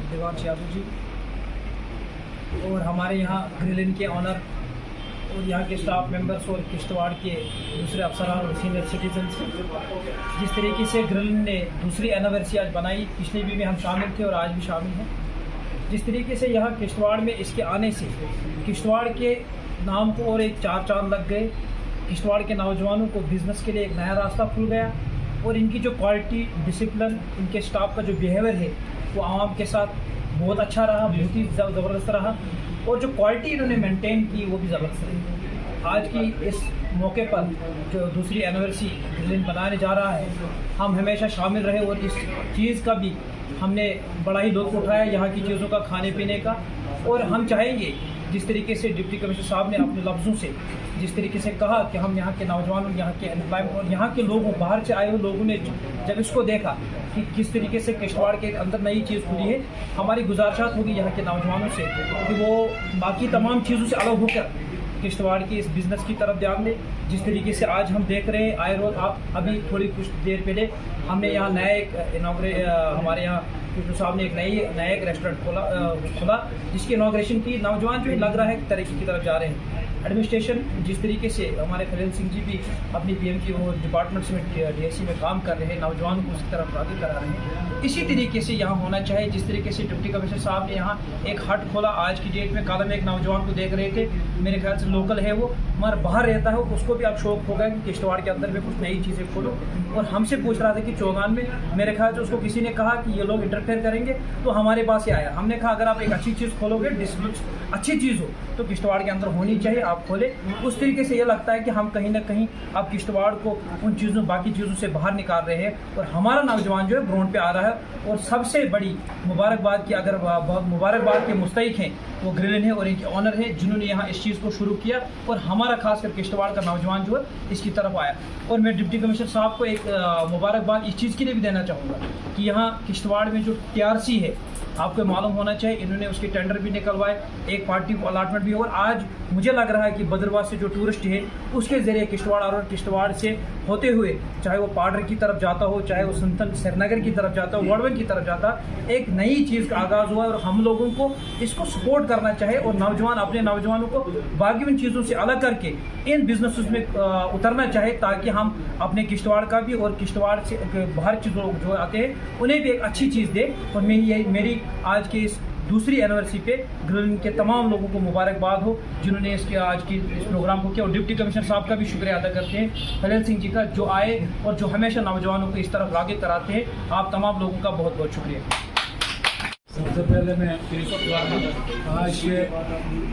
देवांश यादव जी और हमारे यहाँ ग्रिल इन के ऑनर और यहाँ के स्टाफ मेंबर्स और किश्तवाड़ के दूसरे अफसरान और सीनियर सिटीजन्स, जिस तरीके से ग्रिल इन ने दूसरी एनिवर्सरी आज बनाई, पिछले भी में हम शामिल थे और आज भी शामिल हैं। जिस तरीके से यहाँ किश्तवाड़ में इसके आने से किश्तवाड़ के नाम को और एक चार चांद लग गए, किश्तवाड़ के नौजवानों को बिज़नेस के लिए एक नया रास्ता खुल गया और इनकी जो क्वालिटी, डिसिप्लिन, इनके स्टाफ का जो बिहेवियर है वो आवाम के साथ बहुत अच्छा रहा, बहुत ही ज़बरदस्त रहा और जो क्वालिटी इन्होंने मेंटेन की वो भी ज़बरदस्त रही। आज की इस मौके पर जो दूसरी एनिवर्सरी ग्रिल इन बनाने जा रहा है, हम हमेशा शामिल रहे और इस चीज़ का भी हमने बड़ा ही लुत्फ़ उठाया, यहाँ की चीज़ों का, खाने पीने का। और हम चाहेंगे जिस तरीके से डिप्टी कमिश्नर साहब ने अपने लफ्ज़ों से जिस तरीके से कहा कि हम यहाँ के नौजवानों, यहाँ के एम्प्लॉयमेंट और यहाँ के लोगों, बाहर से आए हुए लोगों ने जब इसको देखा कि किस तरीके से किश्तवाड़ के अंदर नई चीज़ खुली है, हमारी गुजारिशात होगी यहाँ के नौजवानों से कि वो बाकी तमाम चीज़ों से अलग होकर किश्तवाड़ की इस बिज़नेस की तरफ ध्यान दें। जिस तरीके से आज हम देख रहे हैं, आए रोज़ आप अभी थोड़ी कुछ देर पहले हमने यहाँ नया एक हमारे यहाँ कमिश्नर साहब ने एक नया एक रेस्टोरेंट खोला जिसकी इनॉग्रेशन की। नौजवान जो लग रहा है कि तरक्की की तरफ जा रहे हैं। एडमिनिस्ट्रेशन जिस तरीके से हमारे खलील सिंह जी भी अपनी पीएम की वो डिपार्टमेंट्स में डीएससी में काम कर रहे हैं, नौजवानों को उसी तरफ आगे करा रहे हैं। इसी तरीके से यहाँ होना चाहिए। जिस तरीके से डिप्टी कमिश्नर साहब ने यहाँ एक हट खोला आज की डेट में, कल हम एक नौजवान को देख रहे थे, मेरे ख्याल से लोकल है वो, मगर बाहर रहता है, उसको भी अब शौक होगा कि किश्तवाड़ के अंदर में कुछ नई चीज़ें खोलो। और हमसे पूछ रहा था कि चौगान में, मेरे ख्याल से उसको किसी ने कहा कि ये लोग इंटरफेयर करेंगे, तो हमारे पास ही आया। हमने कहा अगर आप एक अच्छी चीज़ खोलोगे, अच्छी चीज़ हो तो किश्तवाड़ के अंदर होनी चाहिए, आप खोले। उस तरीके से ये लगता है कि हम कहीं ना कहीं अब किश्तवाड़ को उन चीज़ों, बाकी चीज़ों से बाहर निकाल रहे हैं और हमारा नौजवान जो है ग्राउंड पे आ रहा है। और सबसे बड़ी मुबारकबाद की, अगर मुबारकबाद के मुस्तहिक हैं वो ग्रिल इन है और इनके ऑनर हैं जिन्होंने यहाँ इस चीज़ को शुरू किया और हमारा खासकर किश्तवाड़ का नौजवान जो है इसकी तरफ आया। और मैं डिप्टी कमिश्नर साहब को एक मुबारकबाद इस चीज़ के लिए भी देना चाहूँगा कि यहाँ किश्तवाड़ में जो TRC है, आपको मालूम होना चाहिए, इन्होंने उसके टेंडर भी निकलवाए, एक पार्टी को अलॉटमेंट भी। और आज मुझे लग रहा है कि बदरवाह से जो टूरिस्ट है उसके ज़रिए किश्तवाड़ और किश्तवाड़ से होते हुए, चाहे वो पाडर की तरफ जाता हो, चाहे वो संतन श्रीनगर की तरफ जाता हो, वड़वन की तरफ जाता, एक नई चीज़ का आगाज़ हुआ और हम लोगों को इसको सपोर्ट करना चाहिए। और नौजवान अपने नौजवानों को बाकी उन चीज़ों से अलग करके इन बिजनेस में उतरना चाहे, ताकि हम अपने किश्तवाड़ का भी और किश्तवाड़ से बाहर चीज़ों जो आते हैं उन्हें भी एक अच्छी चीज़ दे। और मेरी आज के इस दूसरी एनिवर्सरी पे ग्रिल इन के तमाम लोगों को मुबारकबाद हो जिन्होंने इसके आज की इस प्रोग्राम को किया। और डिप्टी कमिश्नर साहब का भी शुक्रिया अदा करते हैं, खलील सिंह जी का, जो आए और जो हमेशा नौजवानों को इस तरफ राग़िब कराते हैं। आप तमाम लोगों का बहुत बहुत शुक्रिया। सबसे पहले मैं आज के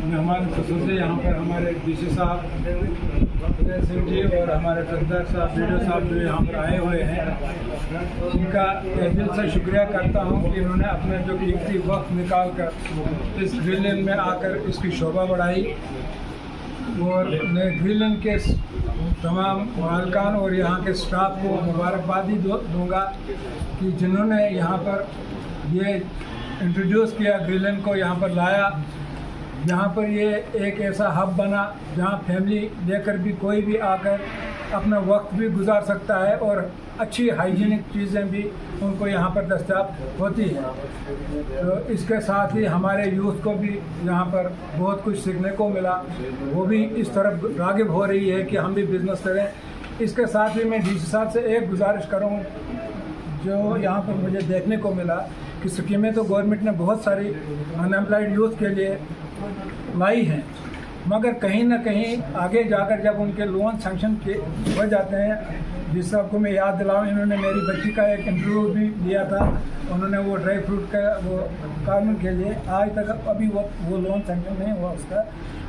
मेहमान खसूस यहाँ पर हमारे DC साहब खलील सिंह जी और हमारे सदर साहब, BDO साहब जो यहाँ पर आए हुए हैं, उनका दिल से शुक्रिया करता हूँ कि इन्होंने अपने जो कीमती वक्त निकाल कर इस ग्रिल इन में आकर इसकी शोभा बढ़ाई। और मैं ग्रिल इन के तमाम मालकान और यहाँ के स्टाफ को मुबारकबाद ही दूँगा कि जिन्होंने यहाँ पर ये इंट्रोड्यूस किया, ग्रिल इन को यहाँ पर लाया। यहाँ पर ये एक ऐसा हब बना जहाँ फैमिली लेकर भी कोई भी आकर अपना वक्त भी गुजार सकता है और अच्छी हाइजीनिक चीज़ें भी उनको यहाँ पर दस्तयाब होती हैं। तो इसके साथ ही हमारे यूथ को भी यहाँ पर बहुत कुछ सीखने को मिला, वो भी इस तरफ राग़िब हो रही है कि हम भी बिज़नेस करें। इसके साथ ही मैं DC साहब से एक गुजारिश करूँ, जो यहाँ पर मुझे देखने को मिला कि स्कीमें तो गवर्नमेंट ने बहुत सारी अनएम्प्लॉयड यूथ के लिए लाई हैं, मगर कहीं ना कहीं आगे जाकर जब उनके लोन सैंक्शन हो जाते हैं, जिस सबको मैं याद दिलाऊं, इन्होंने मेरी बच्ची का एक इंटरव्यू भी लिया था, उन्होंने वो ड्राई फ्रूट का वो कानून के लिए आज तक अभी वो लोन सैंक्शन नहीं हुआ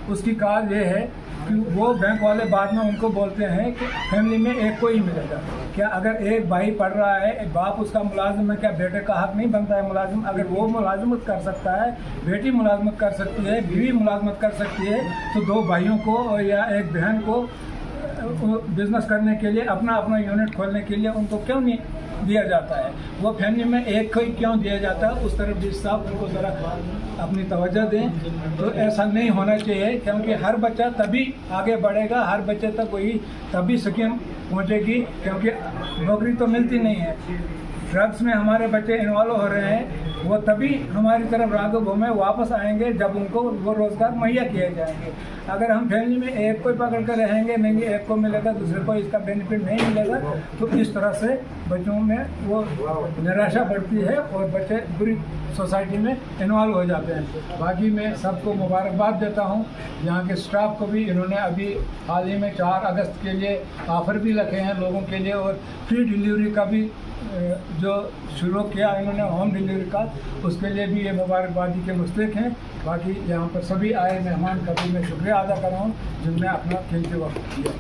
उसकी काज ये है कि वो बैंक वाले बाद में उनको बोलते हैं कि फैमिली में एक को ही मिलेगा। क्या अगर एक भाई पढ़ रहा है, एक बाप उसका मुलाजिम है, क्या बेटे का हक नहीं बनता है मुलाजिम? अगर वो मुलाजिमत कर सकता है, बेटी मुलाजिमत कर सकती है, बीवी मुलाजिमत कर सकती है, तो दो भाइयों को या एक बहन को बिजनेस करने के लिए, अपना अपना यूनिट खोलने के लिए उनको क्यों नहीं दिया जाता है? वो फैमिली में एक को ही क्यों दिया जाता है? उस तरफ जिस साहब उनको ज़रा अपनी तवज्जो दें। तो ऐसा नहीं होना चाहिए, क्योंकि हर बच्चा तभी आगे बढ़ेगा, हर बच्चे तक वही तभी स्कीम पहुँचेगी, क्योंकि नौकरी तो मिलती नहीं है। ड्रग्स में हमारे बच्चे इन्वॉल्व हो रहे हैं, वो तभी हमारी तरफ राघव में वापस आएंगे जब उनको वो रोज़गार मुहैया किए जाएंगे। अगर हम फैमिली में एक को पकड़ कर रहेंगे, नहीं एक को मिलेगा दूसरे को इसका बेनिफिट नहीं मिलेगा, तो इस तरह से बच्चों में वो निराशा बढ़ती है और बच्चे बुरी सोसाइटी में इन्वॉल्व हो जाते हैं। बाकी मैं सबको मुबारकबाद देता हूँ। यहाँ के स्टाफ को भी इन्होंने अभी हाल ही में 4 अगस्त के लिए ऑफ़र भी रखे हैं लोगों के लिए, और फ्री डिलीवरी का भी जो शुरू किया इन्होंने होम डिलीवरी का, उसके लिए भी ये मुबारकबादी के मुस्तहिक हैं। बाकी यहाँ पर सभी आए मेहमान का भी मैं शुक्रिया अदा कर रहा हूँ जिनने अपना कीमती वक्त दिया।